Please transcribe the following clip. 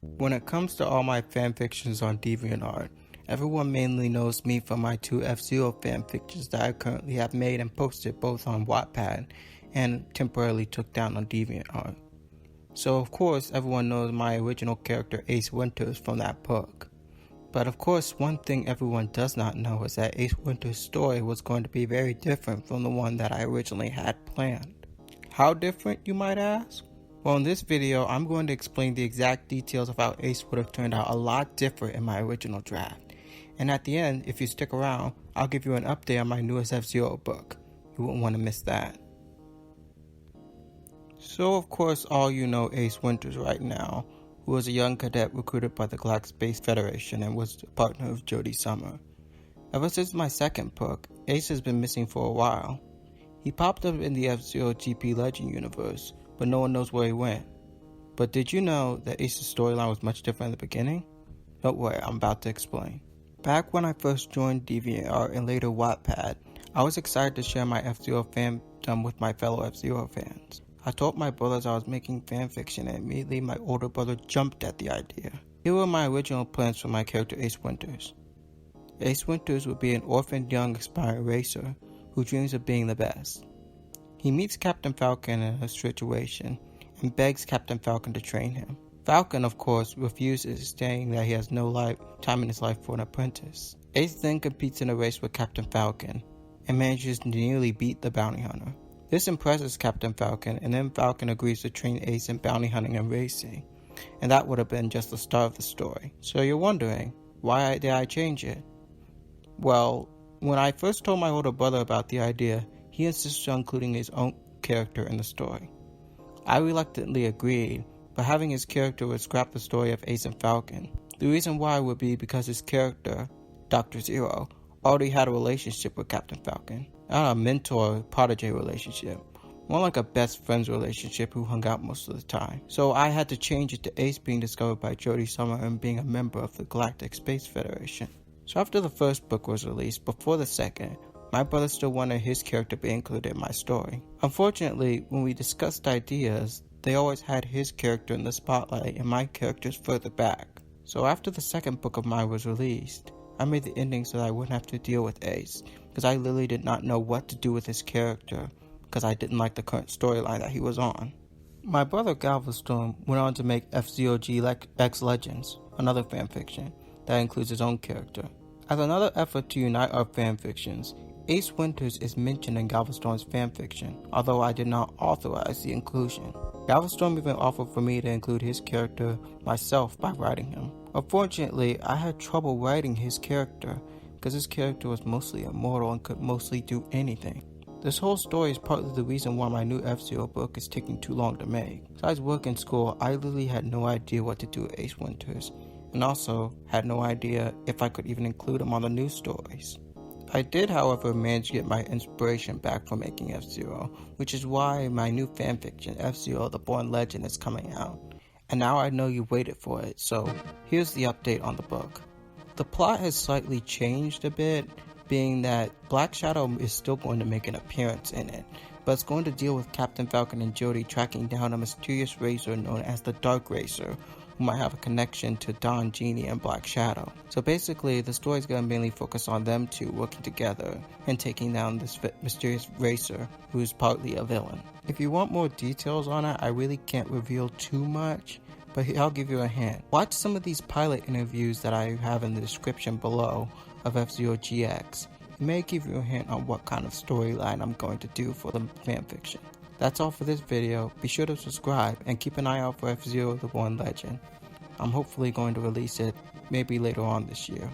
When it comes to all my fanfictions on DeviantArt, everyone mainly knows me for my two F-Zero fanfictions that I currently have made and posted both on Wattpad and temporarily took down on DeviantArt. So of course everyone knows my original character Ace Winters from that book. But of course one thing everyone does not know is that Ace Winters' story was going to be very different from the one that I originally had planned. How different, you might ask? Well, in this video, I'm going to explain the exact details of how Ace would have turned out a lot different in my original draft. And at the end, if you stick around, I'll give you an update on my newest F-Zero book. You wouldn't want to miss that. So of course all you know Ace Winters right now, who was a young cadet recruited by the Galactic Space Federation and was a partner of Jodie Summer. Ever since my second book, Ace has been missing for a while. He popped up in the F-Zero GP Legend universe, but no one knows where he went. But did you know that Ace's storyline was much different in the beginning? Don't worry, I'm about to explain. Back when I first joined DeviantArt and later Wattpad, I was excited to share my F-Zero fandom with my fellow F-Zero fans. I told my brothers I was making fanfiction and immediately my older brother jumped at the idea. Here were my original plans for my character Ace Winters. Ace Winters would be an orphaned young aspiring racer who dreams of being the best. He meets Captain Falcon in a situation and begs Captain Falcon to train him. Falcon, of course, refuses, stating that he has no time in his life for an apprentice. Ace then competes in a race with Captain Falcon and manages to nearly beat the bounty hunter. This impresses Captain Falcon, and then Falcon agrees to train Ace in bounty hunting and racing, and that would have been just the start of the story. So you're wondering, why did I change it? Well, when I first told my older brother about the idea, he insisted on including his own character in the story. I reluctantly agreed, but having his character would scrap the story of Ace and Falcon. The reason why would be because his character, Dr. Zero, already had a relationship with Captain Falcon. Not a mentor-protege relationship, more like a best friends relationship who hung out most of the time. So I had to change it to Ace being discovered by Jodie Summer and being a member of the Galactic Space Federation. So after the first book was released, before the second, my brother still wanted his character to be included in my story. Unfortunately, when we discussed ideas, they always had his character in the spotlight and my characters further back. So after the second book of mine was released, I made the ending so that I wouldn't have to deal with Ace, because I literally did not know what to do with his character, because I didn't like the current storyline that he was on. My brother Galveston went on to make F-Zero X Legends, another fanfiction, that includes his own character. As another effort to unite our fanfictions, Ace Winters is mentioned in Galveston's fanfiction, although I did not authorize the inclusion. Galveston even offered for me to include his character myself by writing him. Unfortunately, I had trouble writing his character because his character was mostly immortal and could mostly do anything. This whole story is partly the reason why my new F-Zero book is taking too long to make. Besides work and school, I literally had no idea what to do with Ace Winters, and also had no idea if I could even include him on the news stories. I did, however, manage to get my inspiration back from making F-Zero, which is why my new fanfiction, F-Zero The Born Legend, is coming out. And now I know you waited for it, so here's the update on the book. The plot has slightly changed a bit, being that Black Shadow is still going to make an appearance in it, but it's going to deal with Captain Falcon and Jodie tracking down a mysterious racer known as the Dark Racer, who might have a connection to Don, Genie, and Black Shadow. So basically, the story is going to mainly focus on them two working together and taking down this mysterious racer who is partly a villain. If you want more details on it, I really can't reveal too much, but I'll give you a hint. Watch some of these pilot interviews that I have in the description below of F-Zero GX. It may give you a hint on what kind of storyline I'm going to do for the fanfiction. That's all for this video. Be sure to subscribe and keep an eye out for F-Zero The Born Legend. I'm hopefully going to release it maybe later on this year.